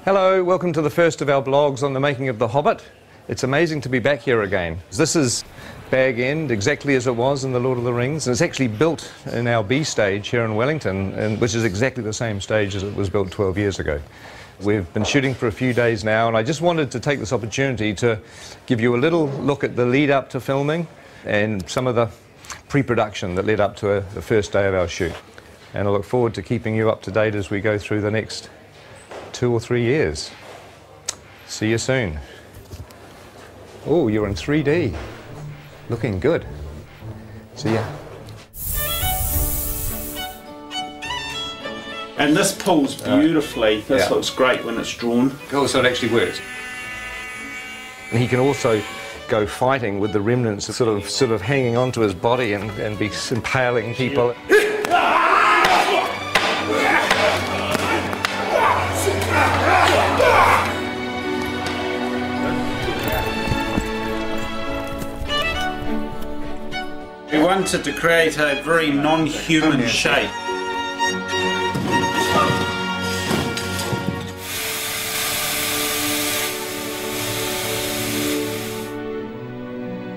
Hello, welcome to the first of our blogs on the making of The Hobbit. It's amazing to be back here again. This is Bag End, exactly as it was in The Lord of the Rings, and it's actually built in our B stage here in Wellington, which is exactly the same stage as it was built 12 years ago. We've been shooting for a few days now, and I just wanted to take this opportunity to give you a little look at the lead up to filming and some of the pre-production that led up to the first day of our shoot. And I look forward to keeping you up to date as we go through the next 2 or 3 years. See you soon. Oh, you're in 3D. Looking good. See ya. And this pulls beautifully. This looks great when it's drawn. Oh, so it actually works. And he can also go fighting with the remnants sort of hanging onto his body and be impaling people. We wanted to create a very non-human shape.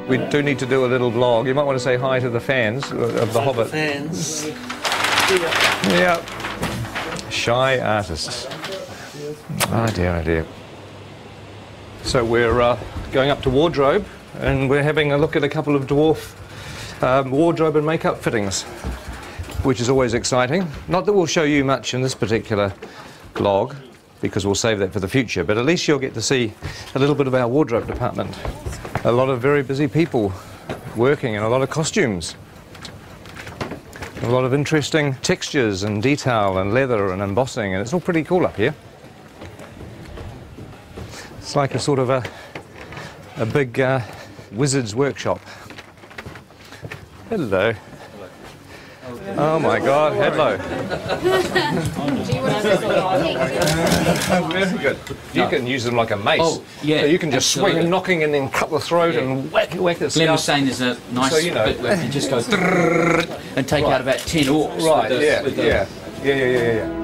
We do need to do a little vlog. You might want to say hi to the fans of The Hobbit. Fans. Yeah. Shy artists. Oh dear, oh dear. So we're going up to wardrobe, and we're having a look at a couple of dwarf wardrobe and makeup fittings, which is always exciting. Not that we'll show you much in this particular vlog, because we'll save that for the future, but at least you'll get to see a little bit of our wardrobe department. A lot of very busy people working, and a lot of costumes. A lot of interesting textures and detail and leather and embossing, and it's all pretty cool up here. It's like a sort of a big wizard's workshop. Hello. Oh my God, hello. Very good. You can use them like a mace. Oh, yeah. So you can just swing and knocking and then cut the throat and whack it. Glenn was saying there's a nice bit where you just go and take out about 10 orcs. Right, with the, yeah.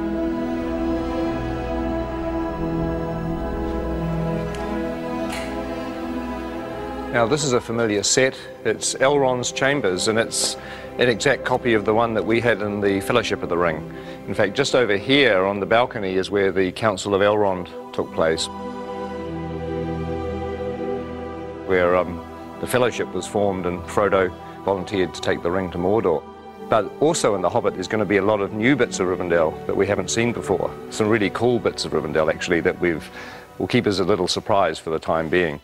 Now this is a familiar set. It's Elrond's chambers, and it's an exact copy of the one that we had in the Fellowship of the Ring. In fact, just over here on the balcony is where the Council of Elrond took place, where the Fellowship was formed and Frodo volunteered to take the ring to Mordor. But also in The Hobbit there's going to be a lot of new bits of Rivendell that we haven't seen before. Some really cool bits of Rivendell actually that we'll keep as a little surprise for the time being.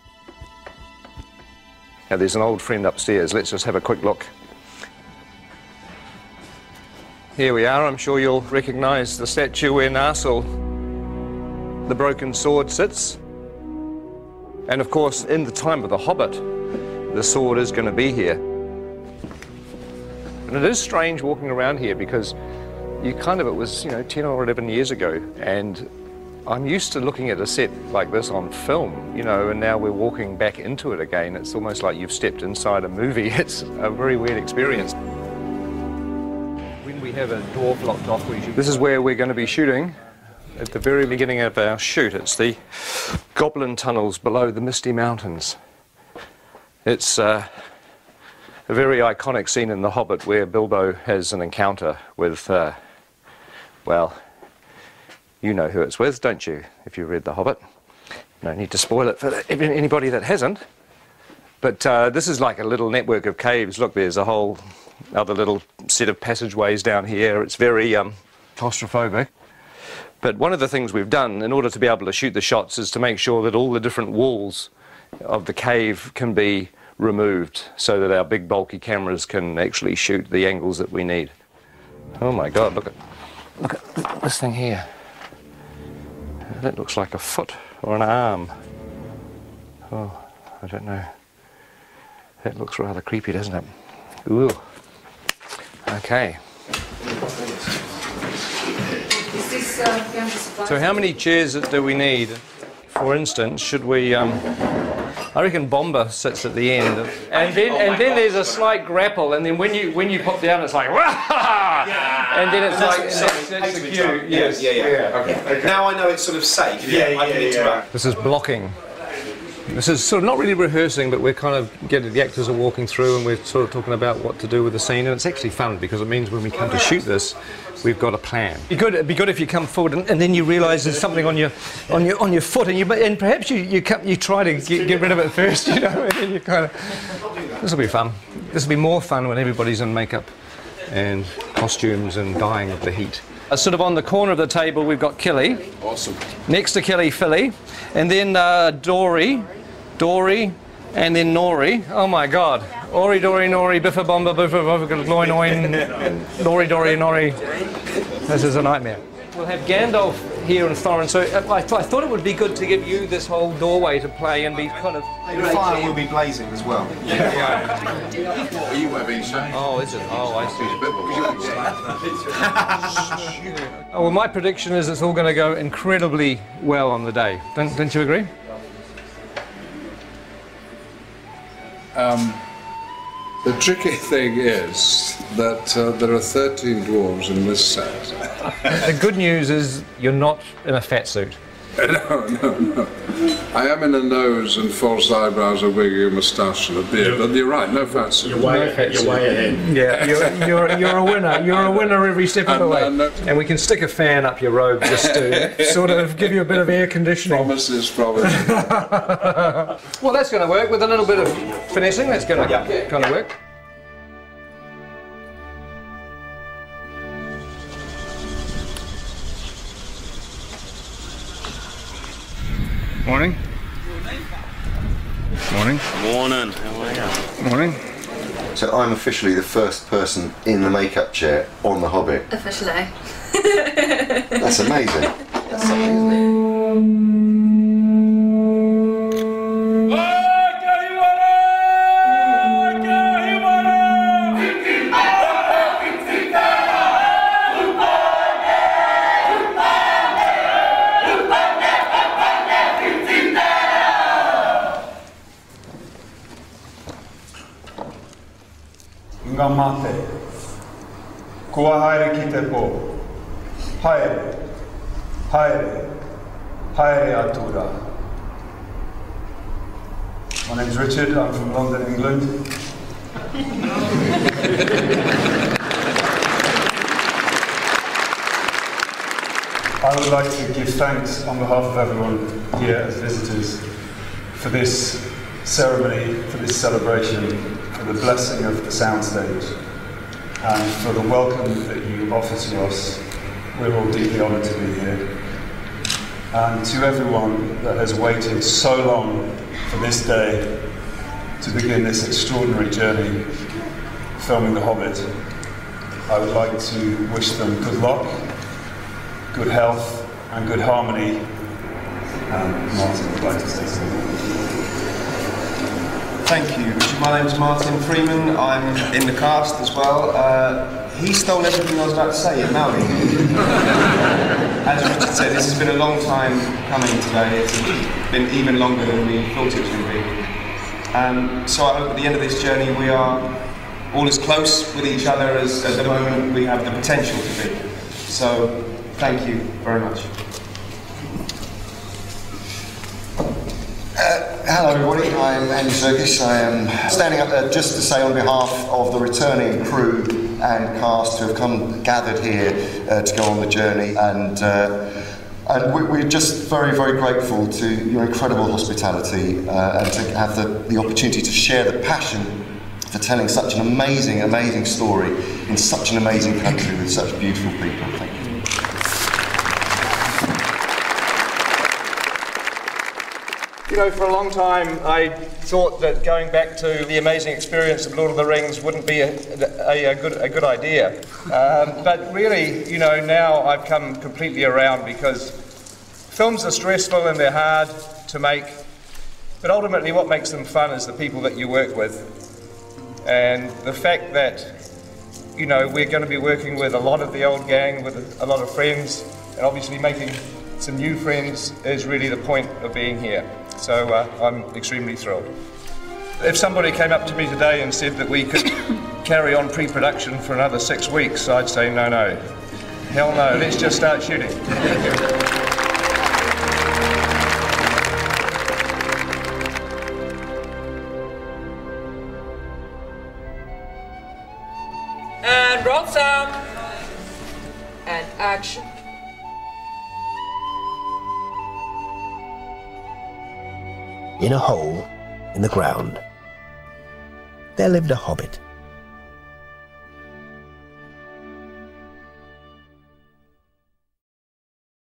Now there's an old friend upstairs. Let's just have a quick look. Here we are. I'm sure you'll recognise the statue where Narsil, the broken sword, sits. And of course, in the time of The Hobbit, the sword is going to be here. And it is strange walking around here because it was 10 or 11 years ago, and I'm used to looking at a set like this on film, and now we're walking back into it again. It's almost like you've stepped inside a movie. It's a very weird experience. When we have a dwarf locked off, this is where we're going to be shooting at the very beginning of our shoot. It's the goblin tunnels below the Misty Mountains. It's a very iconic scene in The Hobbit where Bilbo has an encounter with, well, you know who it's with, don't you, if you read The Hobbit? No need to spoil it for anybody that hasn't. But this is like a little network of caves. Look, there's a whole other little set of passageways down here. It's very claustrophobic. But one of the things we've done in order to be able to shoot the shots is to make sure that all the different walls of the cave can be removed so that our big bulky cameras can actually shoot the angles that we need. Oh my God, look at this thing here. That looks like a foot or an arm. Oh, I don't know. That looks rather creepy, doesn't it? Ooh. Okay. So how many chairs do we need? For instance, should we I reckon Bomber sits at the end, and then there's a slight grapple, and then when you pop down, it's like and then it's that's the cue. Yes. Yeah. Okay. Now I know it's sort of safe. I can interrupt. This is blocking. This is sort of not really rehearsing, but we're kind of the actors are walking through, and we're sort of talking about what to do with the scene, and it's actually fun because it means when we come to shoot this, we've got a plan. It'd be good if you come forward and then you realise there's something on your foot, and perhaps you try to get rid of it first, you know, and then you kind of. This will be fun. This will be more fun when everybody's in makeup and costumes and dying of the heat. Sort of on the corner of the table, we've got Killy. Awesome. Next to Killy, Philly, and then Dory, and then Nori. Oh my God! Ori, Dory, Nori, Biffa, Bomba, Biffa, Gloin, Nori, Dory, Nori. This is a nightmare. We'll have Gandalf here and Thorin, so I thought it would be good to give you this whole doorway to play and be kind of... The fire will be blazing as well. Are you webbing, sir? Oh, is it? Oh, I see. Oh, well, my prediction is it's all going to go incredibly well on the day. Don't you agree? The tricky thing is that there are 13 dwarves in this set. The good news is you're not in a fat suit. No. I am in a nose and false eyebrows, a wig, a moustache and a beard, but you're right, no fat suit. You're way ahead. Yeah, you're a winner. You're a winner every step of the way. And we can stick a fan up your robe just to sort of give you a bit of air conditioning. Promises. Well, that's going to work with a little bit of finessing. That's going to kind of work. Morning. Morning. Morning. How are you? Morning. So I'm officially the first person in the makeup chair on The Hobbit. Officially. That's amazing. That's something, isn't it? Ngā mate, kua haere ki te pō, haere, haere, haere atura. My name's Richard, I'm from London, England. I would like to give thanks on behalf of everyone here as visitors for this ceremony, for this celebration, for the blessing of the soundstage, and for the welcome that you offer to us. We're all deeply honoured to be here. And to everyone that has waited so long for this day to begin this extraordinary journey filming The Hobbit, I would like to wish them good luck, good health and good harmony. And Martin would like to say something. Thank you. My name's Martin Freeman. I'm in the cast as well. He stole everything I was about to say in Maori. As Richard said, this has been a long time coming today. It's been even longer than we thought it was going to be. So I hope at the end of this journey we are all as close with each other as at the moment we have the potential to be. So thank you very much. Hello everybody, I'm Andy Serkis. I am standing up there just to say on behalf of the returning crew and cast who have gathered here to go on the journey, and we're just very, very grateful to your incredible hospitality and to have the opportunity to share the passion for telling such an amazing, amazing story in such an amazing country with such beautiful people. Thank you. You know, for a long time I thought that going back to the amazing experience of Lord of the Rings wouldn't be a good idea. But really, you know, now I've come completely around, because films are stressful and they're hard to make, but ultimately what makes them fun is the people that you work with. And the fact that, you know, we're going to be working with a lot of the old gang, with a lot of friends, and obviously making some new friends is really the point of being here. So I'm extremely thrilled. If somebody came up to me today and said that we could carry on pre-production for another 6 weeks, I'd say no, no. Hell no, let's just start shooting. And roll sound. And action. In a hole in the ground, there lived a hobbit.